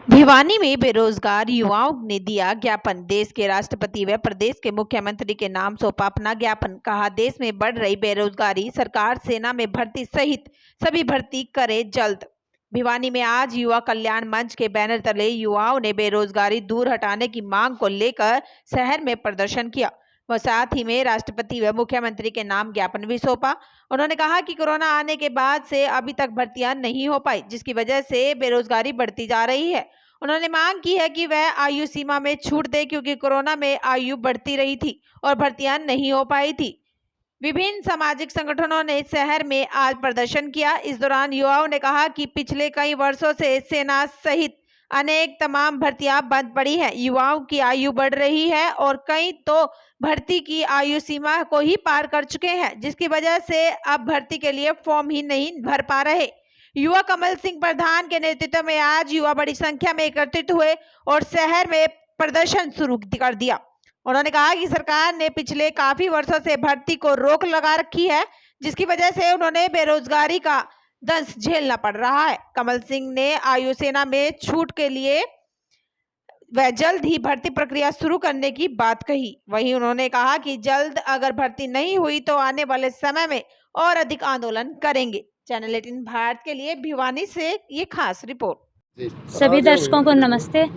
भिवानी में बेरोजगार युवाओं ने दिया ज्ञापन। देश के राष्ट्रपति व प्रदेश के मुख्यमंत्री के नाम सौंपा अपना ज्ञापन। कहा, देश में बढ़ रही बेरोजगारी, सरकार सेना में भर्ती सहित सभी भर्ती करे जल्द। भिवानी में आज युवा कल्याण मंच के बैनर तले युवाओं ने बेरोजगारी दूर हटाने की मांग को लेकर शहर में प्रदर्शन किया व साथ ही में राष्ट्रपति व मुख्यमंत्री के नाम ज्ञापन भी सौंपा। उन्होंने कहा कि कोरोना आने के बाद से अभी तक भर्तियां नहीं हो पाई, जिसकी वजह से बेरोजगारी बढ़ती जा रही है। उन्होंने मांग की है कि वह आयु सीमा में छूट दे, क्योंकि कोरोना में आयु बढ़ती रही थी और भर्तियां नहीं हो पाई थी। विभिन्न सामाजिक संगठनों ने शहर में आज प्रदर्शन किया। इस दौरान युवाओं ने कहा कि पिछले कई वर्षों से सेना सहित अनेक तमाम भर्तियां बंद पड़ी हैं। युवाओं की आयु बढ़ रही है और कई तो भर्ती की आयु सीमा को ही पार कर चुके हैं, जिसकी वजह से अब भर्ती के लिए फॉर्म ही नहीं भर पा रहे। युवा कमल सिंह प्रधान के नेतृत्व में आज युवा बड़ी संख्या में एकत्रित हुए और शहर में प्रदर्शन शुरू कर दिया। उन्होंने कहा कि सरकार ने पिछले काफी वर्षों से भर्ती को रोक लगा रखी है, जिसकी वजह से उन्होंने बेरोजगारी का दंश झेलना पड़ रहा है। कमल सिंह ने आयु सेना में छूट के लिए वह जल्द ही भर्ती प्रक्रिया शुरू करने की बात कही। वहीं उन्होंने कहा कि जल्द अगर भर्ती नहीं हुई तो आने वाले समय में और अधिक आंदोलन करेंगे। चैनल 18 भारत के लिए भिवानी से ये खास रिपोर्ट। सभी दर्शकों को नमस्ते।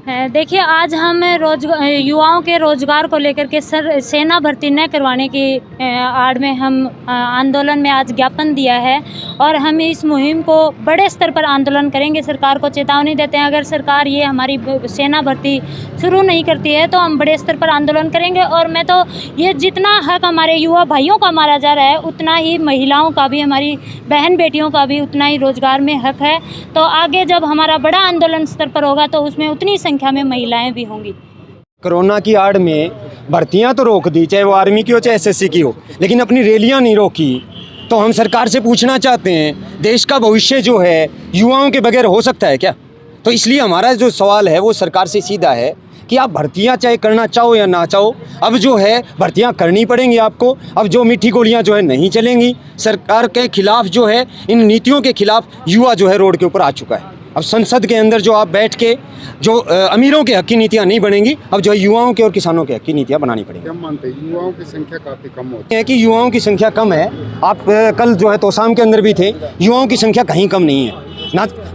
देखिए, आज हम युवाओं के रोजगार को लेकर के सेना भर्ती न करवाने की आड़ में हम आंदोलन में आज ज्ञापन दिया है और हम इस मुहिम को बड़े स्तर पर आंदोलन करेंगे। सरकार को चेतावनी देते हैं, अगर सरकार ये हमारी सेना भर्ती शुरू नहीं करती है तो हम बड़े स्तर पर आंदोलन करेंगे। और मैं तो ये जितना हक हमारे युवा भाइयों का मारा जा रहा है, उतना ही महिलाओं का भी, हमारी बहन बेटियों का भी उतना ही रोजगार में हक है। तो आगे जब हमारा बड़ा आंदोलन स्तर पर होगा तो उसमें उतनी संख्या में महिलाएं भी होंगी। कोरोना की आड़ में भर्तियां तो रोक दी, चाहे वो आर्मी की हो चाहे एसएससी की हो, लेकिन अपनी रैलियां नहीं रोकी। तो हम सरकार से पूछना चाहते हैं, देश का भविष्य जो है युवाओं के बगैर हो सकता है क्या? तो इसलिए हमारा जो सवाल है वो सरकार से सीधा है कि आप भर्तियां चाहे करना चाहो या ना चाहो, अब जो है भर्तियां करनी पड़ेंगी आपको। अब जो मीठी गोलियां जो है नहीं चलेंगी। सरकार के खिलाफ जो है, इन नीतियों के खिलाफ युवा जो है रोड के ऊपर आ चुका है। अब संसद के अंदर जो आप बैठ के जो अमीरों के हक की नीतियां नहीं बनेंगी, अब जो है युवाओं के और किसानों के हक की नीतियां बनानी पड़ेंगी। क्या मानते हैं, युवाओं की संख्या काफ़ी कम होती है कि युवाओं की संख्या कम है। आप कल जो है तोसाम के अंदर भी थे, युवाओं की संख्या कहीं कम नहीं है।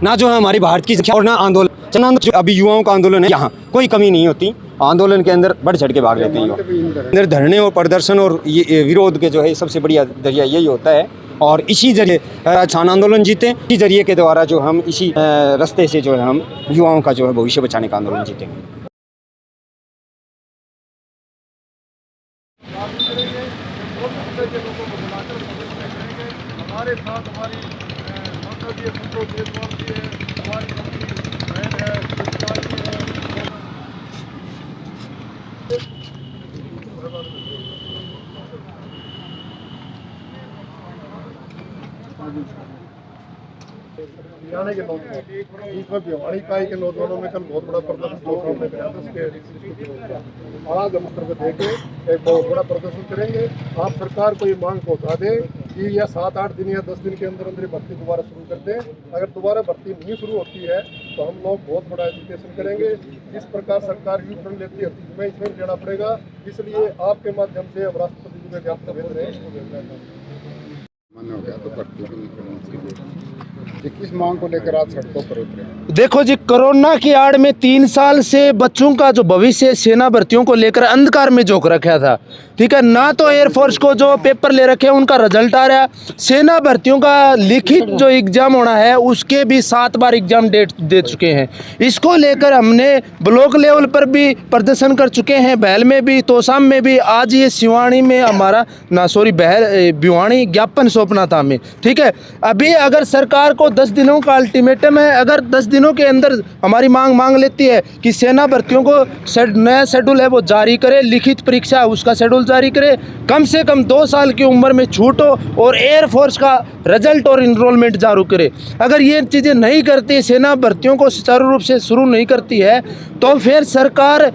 ना जो है हमारी भारत की संख्या और ना आंदोलन। अभी युवाओं का आंदोलन है, यहाँ कोई कमी नहीं होती। आंदोलन के अंदर बढ़ चढ़ के भाग लेते हैं युवा। धरने और प्रदर्शन और ये विरोध के जो है सबसे बढ़िया जरिया यही होता है। और इसी जरिए किसान आंदोलन जीते, इसी जरिए के द्वारा जो हम इसी रास्ते से जो है हम युवाओं का जो है भविष्य बचाने का आंदोलन जीतेंगे। हमारे साथ हमारी संसदीय संतोष देशवाल जी है, हमारी बहन है, शिवपाल जी है। हरियाणा के नौजवान, इसमें भिवानी इकाई के नौजवानों में कल बहुत बड़ा प्रदर्शन में गया था। आज हम उत्तर प्रदेश के एक बहुत बड़ा प्रदर्शन करेंगे। आप सरकार को ये मांग पहुंचा दें कि यह 7-8 दिन या 10 दिन के अंदर अंदर भर्ती दोबारा शुरू कर दें। अगर दोबारा भर्ती नहीं शुरू होती है तो हम लोग बहुत बड़ा एजुकेशन करेंगे। जिस प्रकार सरकार यू टर्न लेती है हमें इसमें लेना पड़ेगा। इसलिए आपके माध्यम से हम राष्ट्रपति जी को ज्ञापन भेज रहे हैं। मन हो गया तो भर्ती नहीं करनी। किस मांग को लेकर आज सड़कों पर उतरे? देखो जी, कोरोना की आड़ में 3 साल से बच्चों का जो भविष्य सेना भर्तियों को लेकर अंधकार में झोंक रखा था। ठीक है, ना तो एयरफोर्स को जो पेपर ले रखे हैं उनका रिजल्ट आ रहा है। सेना भर्तियों का लिखित जो एग्जाम होना है उसके भी 7 बार एग्जाम डेट दे चुके हैं। इसको लेकर हमने ब्लॉक लेवल पर भी प्रदर्शन कर चुके हैं, बहल में भी, तोसाम में भी। आज ये सिवानी में हमारा भिवानी ज्ञापन सौंपना था हमें। ठीक है, अभी अगर सरकार को 10 दिनों का अल्टीमेटम है, अगर 10 दिनों के अंदर हमारी मांग लेती है कि सेना भर्तियों को नया शेड्यूल है वो जारी करे, लिखित परीक्षा उसका शेड्यूल जारी करे, कम से कम 2 साल की उम्र में छूट हो और एयरफोर्स का रिजल्ट और इनरोलमेंट जारी करे। अगर ये चीज़ें नहीं करती, सेना भर्तियों को सुचारू रूप से शुरू नहीं करती है, तो फिर सरकार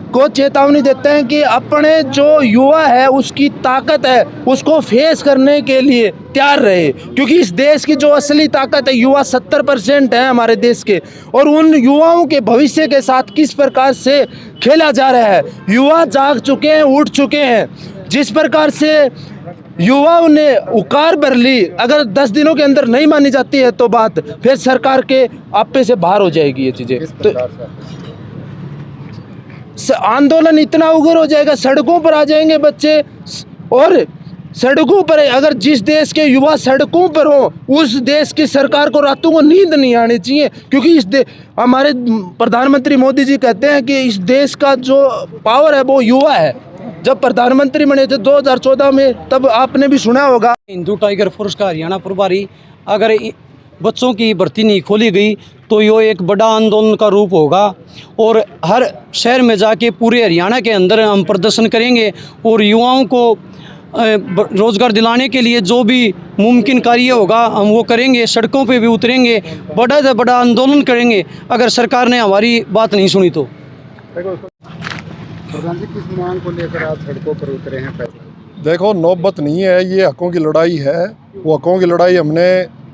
को चेतावनी देते हैं कि अपने जो युवा है उसकी ताकत है उसको फेस करने के लिए तैयार रहे, क्योंकि इस देश की जो असली ताकत है युवा 70% है हमारे देश के, और उन युवाओं के भविष्य के साथ किस प्रकार से खेला जा रहा है। युवा जाग चुके हैं, उठ चुके हैं। जिस प्रकार से युवाओं ने उकार भर ली, अगर 10 दिनों के अंदर नहीं मानी जाती है तो बात फिर सरकार के आपे से बाहर हो जाएगी ये चीज़ें। तो आंदोलन इतना उग्र हो जाएगा, सड़कों पर आ जाएंगे बच्चे, और सड़कों पर अगर जिस देश के युवा सड़कों पर हो उस देश की सरकार को रातों को नींद नहीं आनी चाहिए, क्योंकि हमारे प्रधानमंत्री मोदी जी कहते हैं कि इस देश का जो पावर है वो युवा है। जब प्रधानमंत्री बने थे 2014 में, तब आपने भी सुना होगा हिंदू टाइगर फोर्स का हरियाणा प्रभारी, अगर बच्चों की भर्ती नहीं खोली गई तो ये एक बड़ा आंदोलन का रूप होगा, और हर शहर में जाके पूरे हरियाणा के अंदर हम प्रदर्शन करेंगे और युवाओं को रोज़गार दिलाने के लिए जो भी मुमकिन कार्य होगा हम वो करेंगे। सड़कों पे भी उतरेंगे, बड़ा से बड़ा आंदोलन करेंगे अगर सरकार ने हमारी बात नहीं सुनी तो। प्रधान जी, किस मांग को लेकर आप सड़कों पर उतरे हैं? देखो, नौबत नहीं है, ये हकों की लड़ाई है। वो हकों की लड़ाई हमने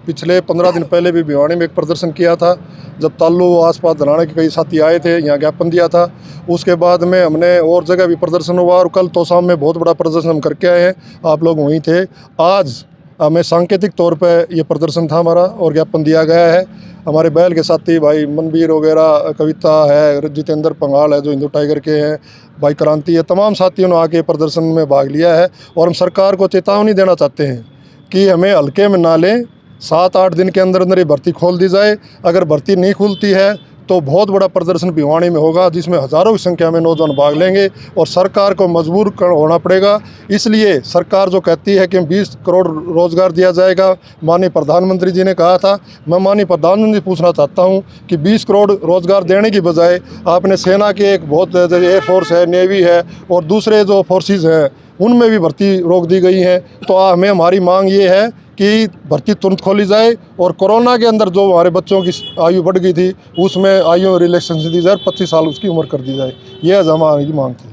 पिछले 15 दिन पहले भी भिवानी में एक प्रदर्शन किया था, जब ताल्लू आसपास धराने के कई साथी आए थे, यहाँ ज्ञापन दिया था। उसके बाद में हमने और जगह भी प्रदर्शन हुआ, और कल तोशाम में बहुत बड़ा प्रदर्शन हम करके आए हैं, आप लोग वहीं थे। आज हमें सांकेतिक तौर पे ये प्रदर्शन था हमारा, और ज्ञापन दिया गया है। हमारे बैल के साथी भाई मनवीर वगैरह, कविता है, जितेंद्र पंगाल है जो हिंदू टाइगर के हैं, भाई क्रांति है, तमाम साथियों ने आके प्रदर्शन में भाग लिया है। और हम सरकार को चेतावनी देना चाहते हैं कि हमें हल्के में ना लें, 7-8 दिन के अंदर अंदर ये भर्ती खोल दी जाए। अगर भर्ती नहीं खुलती है तो बहुत बड़ा प्रदर्शन भिवानी में होगा, जिसमें हज़ारों की संख्या में नौजवान भाग लेंगे, और सरकार को मजबूर होना पड़ेगा। इसलिए सरकार जो कहती है कि 20 करोड़ रोज़गार दिया जाएगा, माननीय प्रधानमंत्री जी ने कहा था, मैं माननीय प्रधानमंत्री से पूछना चाहता हूं कि 20 करोड़ रोज़गार देने की बजाय आपने सेना के एक बहुत एयरफोर्स है, नेवी है, और दूसरे जो फोर्सेस हैं उनमें भी भर्ती रोक दी गई है। तो हमारी मांग ये है कि भर्ती तुरंत खोली जाए, और कोरोना के अंदर जो हमारे बच्चों की आयु बढ़ गई थी उसमें आयु रिलैक्सेशन दी जाए, 25 साल उसकी उम्र कर दी जाए। यह हमारी मांग थी।